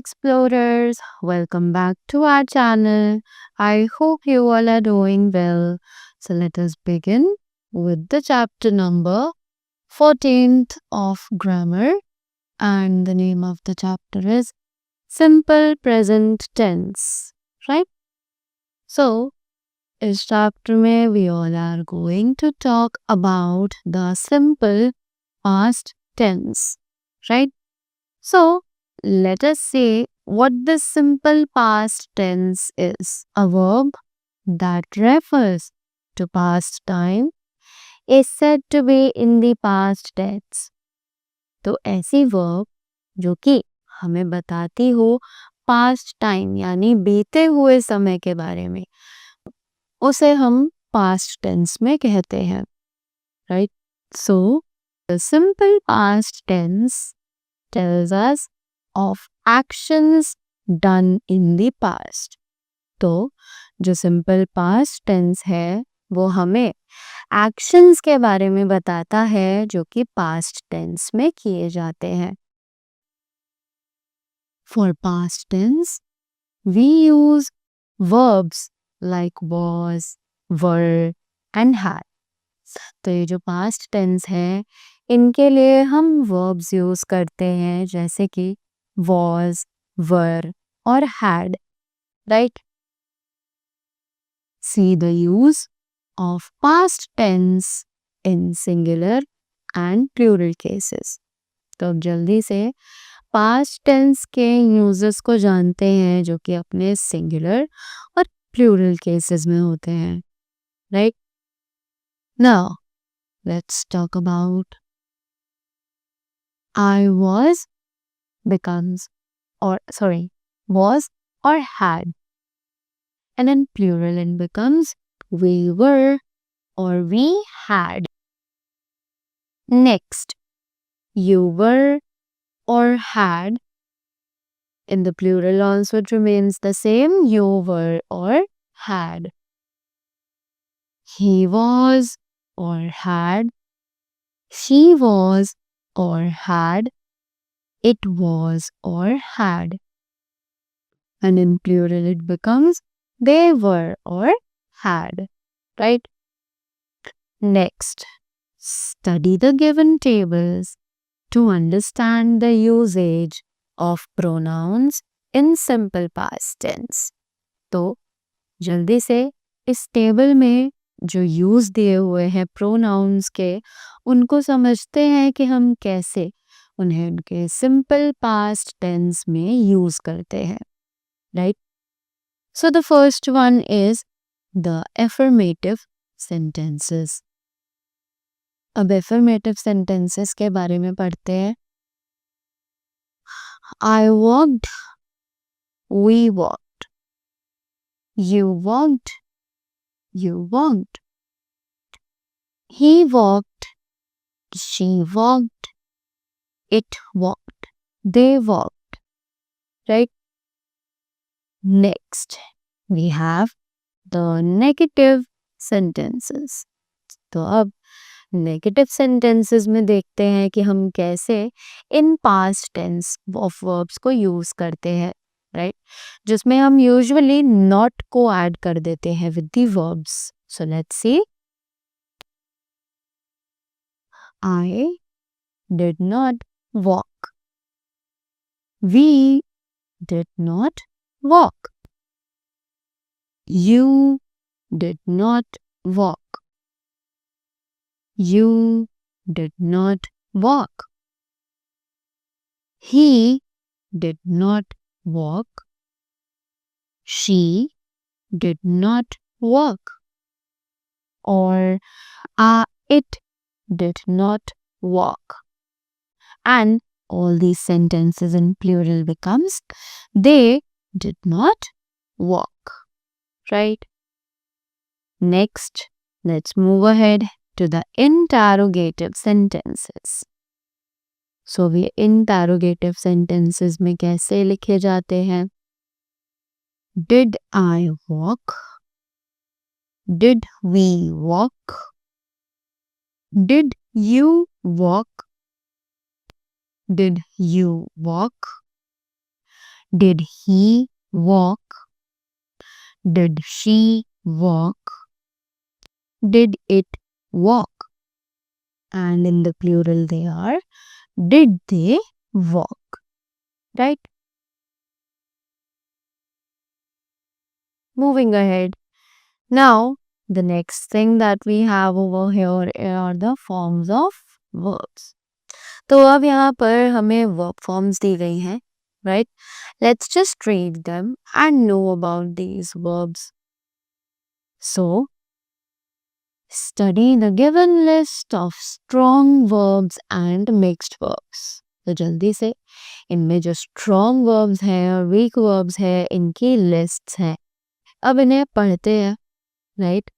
explorers, welcome back to our channel. I hope you all are doing well. So let us begin with the chapter number 14th of grammar, and the name of the chapter is simple present tense, right? So इस chapter में we all are going to talk about the simple past tense, right? So let us say what the simple past tense is. A verb that refers to past time is said to be in the past tense. तो ऐसी verb जो कि हमें बताती हो past time यानी बीते हुए समय के बारे में, उसे हम past tense में कहते हैं, right? So the simple past tense tells us of actions done in the past. तो जो simple past tense है वो हमें actions के बारे में बताता है जो कि past tense में किए जाते हैं. For past tense, we use verbs like was, were and had. तो ये जो past tense है इनके लिए हम verbs use करते हैं जैसे कि was, were और had, right? See the use of past tense in singular and plural cases. तो अब जल्दी से past tense के uses को जानते हैं जो कि अपने singular और plural cases में होते हैं, right? Now, let's talk about I was becomes was or had, and in plural it becomes we were or we had. Next, you were or had, in the plural also it remains the same, you were or had. He was or had, she was or had, it was or had. And in plural it becomes they were or had, right? Next, study the given tables to understand the usage of pronouns in simple past tense. तो जल्दी से इस table में जो use दिए हुए हैं pronounce के उनको समझते हैं कि हम कैसे उन्हें उनके सिंपल पास्ट टेंस में यूज करते हैं, right? So the first one is the affirmative sentences. अब एफर्मेटिव सेंटेंसेस के बारे में पढ़ते हैं. I walked, we walked, you walked, you walked, he walked, she walked, it walked, they walked, right? Next, we have the negative sentences. तो अब negative sentences में देखते हैं कि हम कैसे इन पास्ट टेंस ऑफ वर्ब्स को यूज करते हैं, राइट? जिसमें हम यूजुअली नॉट को ऐड कर देते हैं with the verbs. So let's see. I did not walk. We did not walk. You did not walk. You did not walk. He did not walk. She did not walk. Or it did not walk. And all these sentences in plural becomes they did not walk, right? Next, let's move ahead to the interrogative sentences. So we interrogative sentences में कैसे लिखे जाते हैं? Did I walk? Did we walk? Did you walk? Did you walk? Did he walk? Did she walk? Did it walk? And in the plural they are, did they walk? Right? Moving ahead. Now, the next thing that we have over here are the forms of verbs. तो अब यहाँ पर हमें verb forms दी गई हैं, right? Let's just read them and know about these verbs. So, study the given list of strong verbs and mixed verbs. तो जल्दी से इनमें जो strong verbs हैं और weak verbs हैं इनकी lists हैं. अब इन्हें पढ़ते हैं, right?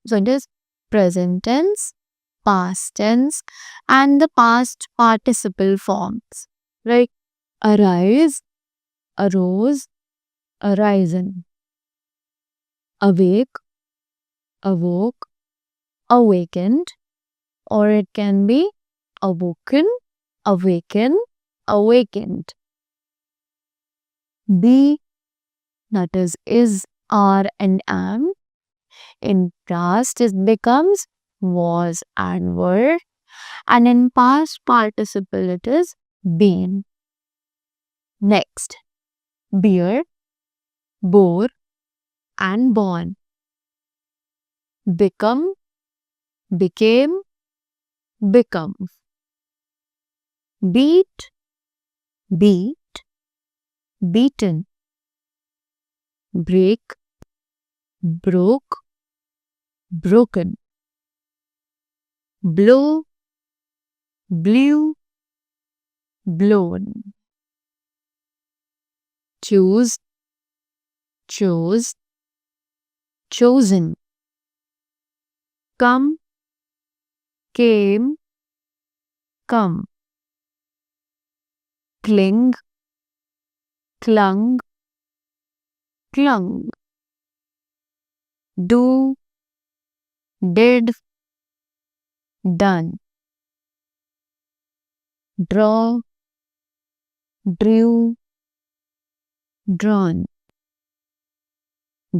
So it is present tense, past tense, and the past participle forms. Right? Arise, arose, arisen. Awake, awoke, awakened, or it can be awoken, awaken, awakened. Be, that is, are, and am. In past, it becomes was and were, and in past participle, it is been. Next, bear, bore, and born. Become, became, become. Beat, beat, beaten. Break, broke, broken. Blow, blew, blown. Choose, chose, chosen. Come, came, come. Cling, clung, clung. Do, did, done. Draw, drew, drawn.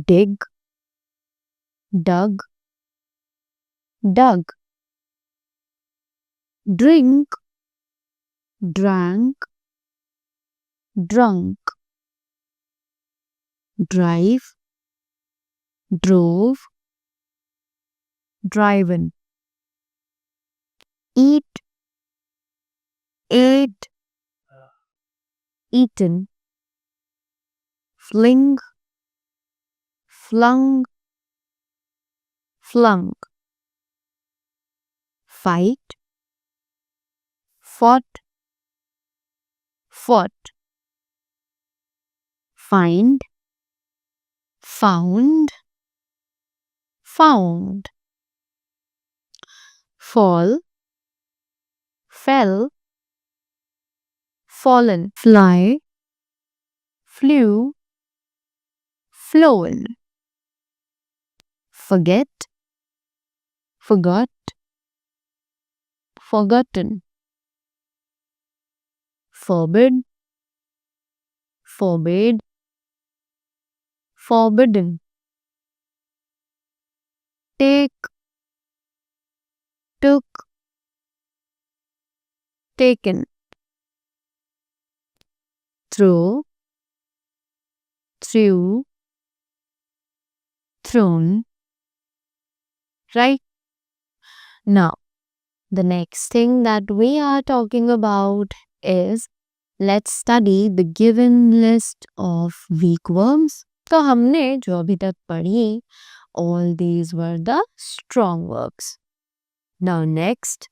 Dig, dug, dug. Drink, drank, drunk. Drive, drove, driven. Eat, ate, eaten. Fling, flung, flung. Fight, fought, fought. Find, found, found. Fall, fell, fallen. Fly, flew, flown. Forget, forgot, forgotten. Forbid, forbade, forbidden. Take, took, taken. Throw, threw, thrown. Right? Now, the next thing that we are talking about is let's study the given list of weak verbs. तो हमने जो अभी तक पढ़ी, all these were the strong verbs. Now next,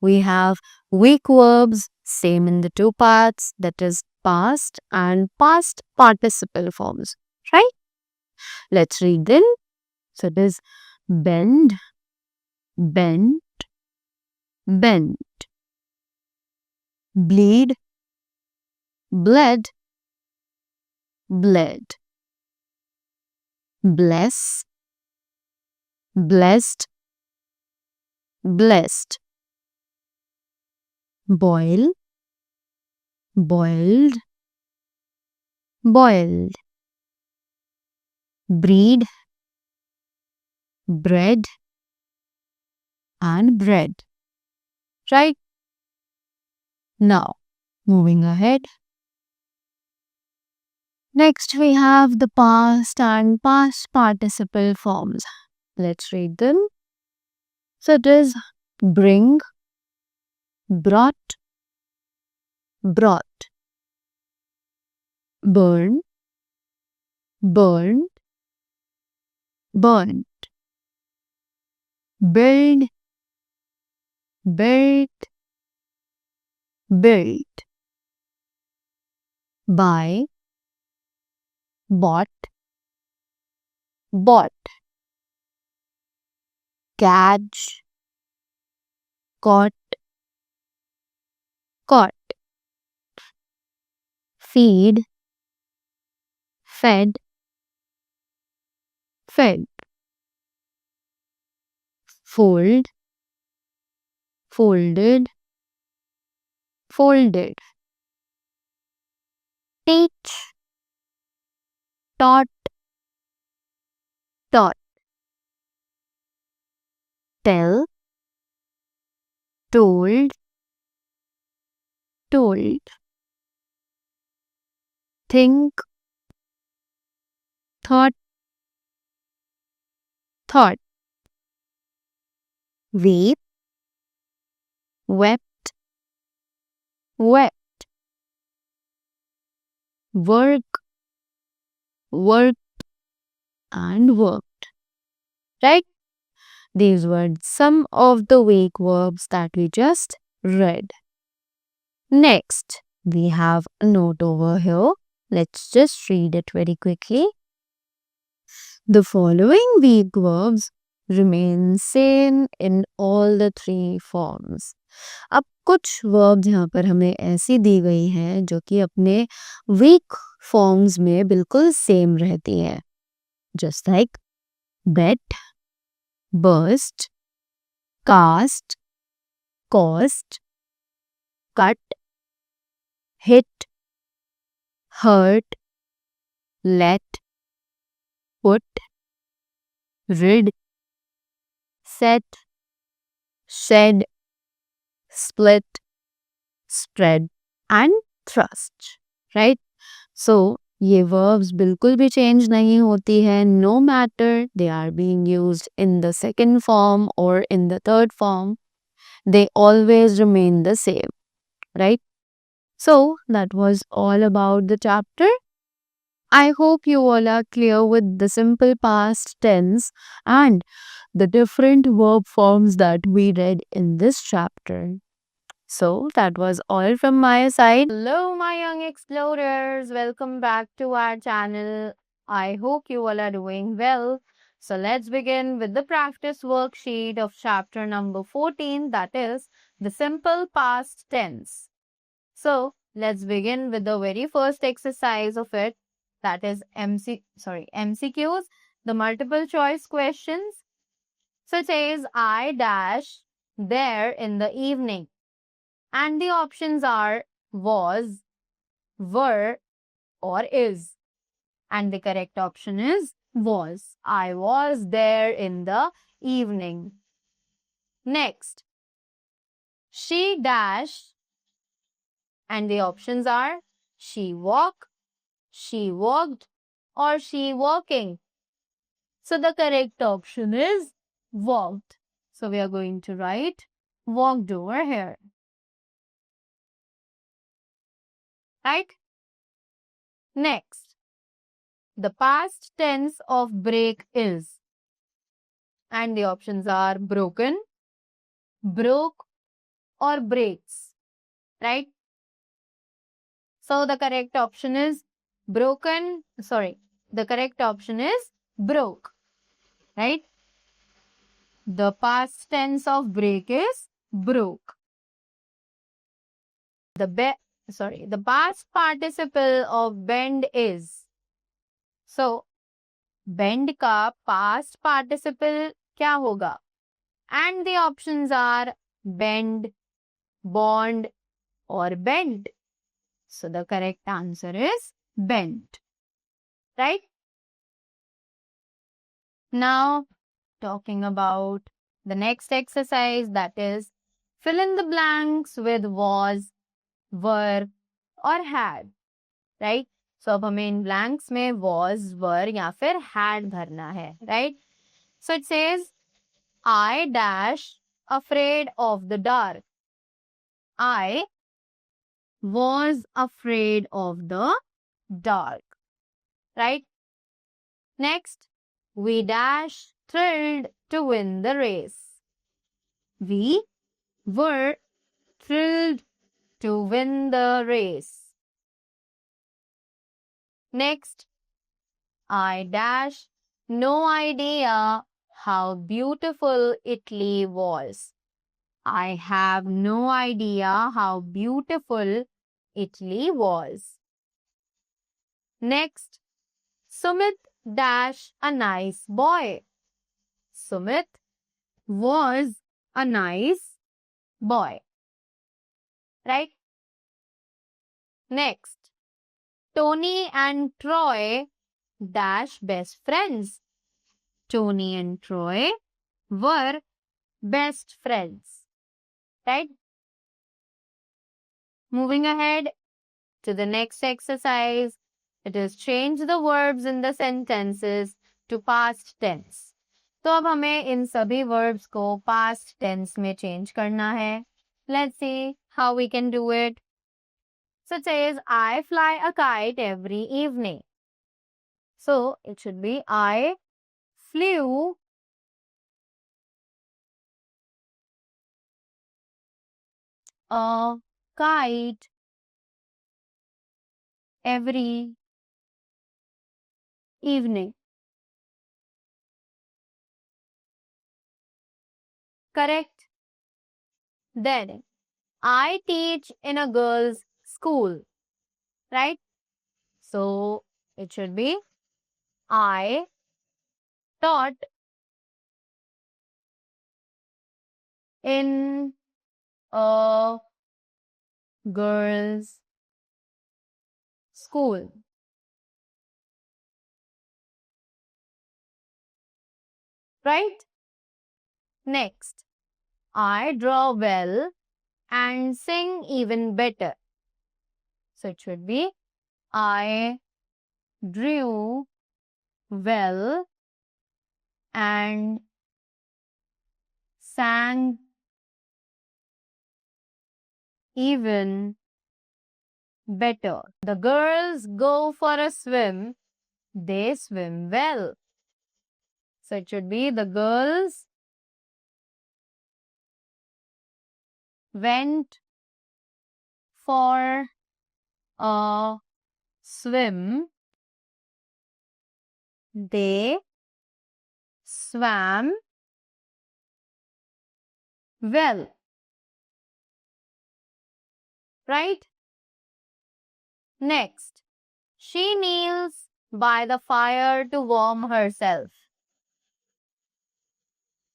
we have weak verbs, same in the two parts, that is past and past participle forms, right? Let's read them. So it is bend, bent, bent. Bleed, bled, bled. Bless, blessed, blessed. Boil, boiled, boiled, breed, bread, and bread. Right? Now, moving ahead. Next, we have the past and past participle forms. Let's read them. So it is bring, brought, brought, burn, burned, burnt, build, built, built, buy, bought, bought, catch, caught, caught, feed, fed, fed, fold, folded, folded, teach, taught, taught, tell, told, told, think, thought, thought, weep, wept, wept, work, worked, and worked. Right? These were some of the weak verbs that we just read. Next, we have a note over here. Let's just read it very quickly. The following weak verbs remain same in all the three forms. अब कुछ verbs यहाँ पर हमें ऐसी दी गई हैं जो कि अपने weak forms में बिल्कुल same रहती हैं. Just like bet, burst, cast, cost, cut, hit, hurt, let, put, rid, set, shed, split, spread, and thrust. Right? So, ये verbs बिल्कुल भी change नहीं होती है, no matter they are being used in the second form or in the third form, they always remain the same, right? So, that was all about the chapter. I hope you all are clear with the simple past tense and the different verb forms that we read in this chapter. So, that was all from my side. Hello, my young explorers. Welcome back to our channel. I hope you all are doing well. So, let's begin with the practice worksheet of chapter number 14, that is the simple past tense. So, let's begin with the very first exercise of it, that is MCQs, the multiple choice questions. So, it says I dash there in the evening. And the options are was, were, or is. And the correct option is was. I was there in the evening. Next, she dash. And the options are she walk, she walked, or she walking. So the correct option is walked. So we are going to write walked over here. Right? Next, the past tense of break is. And the options are broken, broke, or breaks. Right? So the correct option is the correct option is broke. Right? The past tense of break is broke. The past participle of bend is. So, bend का past participle क्या होगा? And the options are bend, bond, or bend. So, the correct answer is bent. Right? Now, talking about the next exercise, that is fill in the blanks with was, were or had. Right? So अब हमें इन blanks में was, were या फिर had भरना है. Right? So it says I dash afraid of the dark. I was afraid of the dark. Right? Next, we dash thrilled to win the race. We were thrilled to win the race. Next, I dash no idea how beautiful Italy was. I have no idea how beautiful Italy was. Next, Sumit dash a nice boy. Sumit was a nice boy. Right? Next, Tony and Troy dash best friends. Tony and Troy were best friends. Right? Moving ahead to the next exercise, it is change the verbs in the sentences to past tense. तो अब हमें इन सभी verbs को past tense में change करना है. Let's see how we can do it. So it says, I fly a kite every evening. So it should be, I flew a kite every evening. Correct? Then, I teach in a girls' school. Right? So it should be, I taught in a girls' school. Right? Next, I draw well and sing even better. So it should be, I drew well and sang even better. The girls go for a swim. They swim well. So it should be, the girls went for a swim. They swam well. Right? Next, she kneels by the fire to warm herself.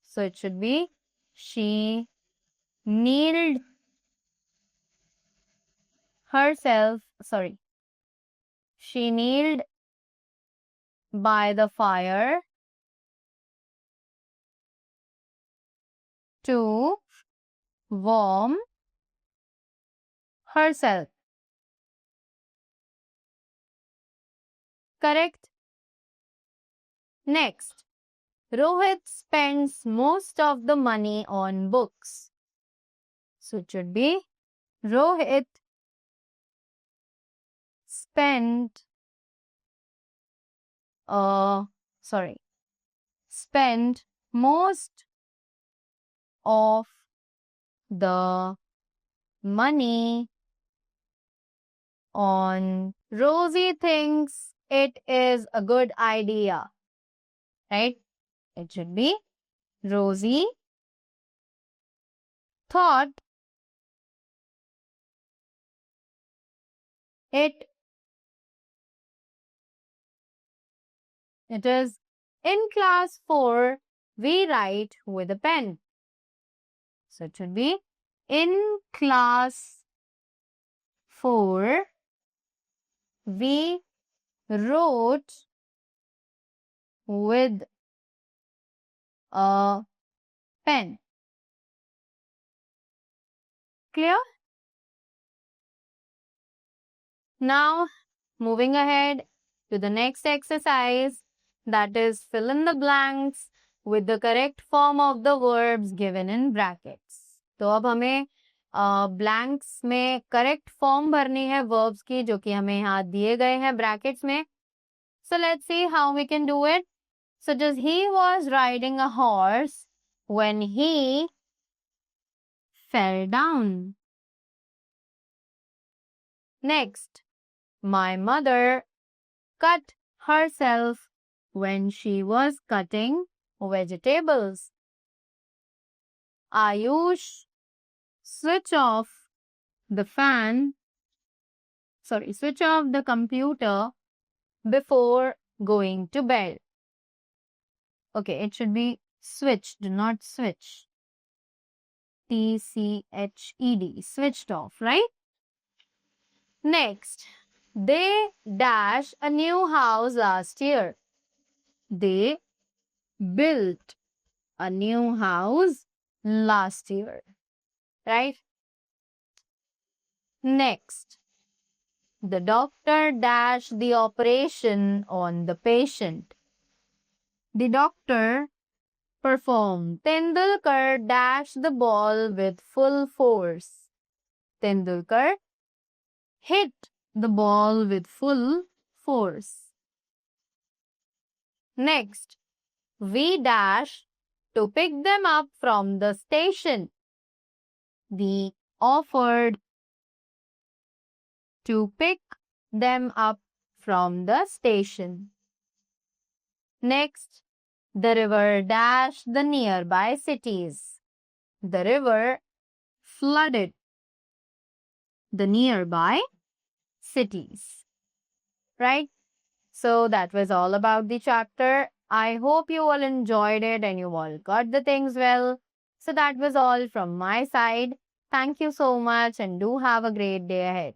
So it should be, she kneeled herself, she kneeled by the fire to warm herself. Correct? Next, Rohit spends most of the money on books. So it should be, Rohit spent spent most of the money on. Rosie thinks it is a good idea. Right? It should be, Rosie thought it is in class 4 we write with a pen. So it should be, in class 4 we wrote with a pen. Clear? Now, moving ahead to the next exercise, that is fill in the blanks with the correct form of the verbs given in brackets. तो अब हमें blanks में correct form भरनी है verbs की जो कि हमें यहाँ दिए गए हैं ब्रैकेट्स में. So let's see how we can do it. So just he was riding a horse when he fell down. Next, my mother cut herself when she was cutting vegetables. Ayush switch off the computer before going to bed. Okay, it should be switched, not switch. T-C-H-E-D, switched off, right? Next, they dash a new house last year. They built a new house last year, right? Next, the doctor dashed the operation on the patient. The doctor performed. Tendulkar dashed the ball with full force. Tendulkar hit the ball with full force. Next, we dash to pick them up from the station. We offered to pick them up from the station. Next, the river dashed the nearby cities. The river flooded the nearby cities. Right? So that was all about the chapter. I hope you all enjoyed it and you all got the things well. So that was all from my side. Thank you so much and do have a great day ahead.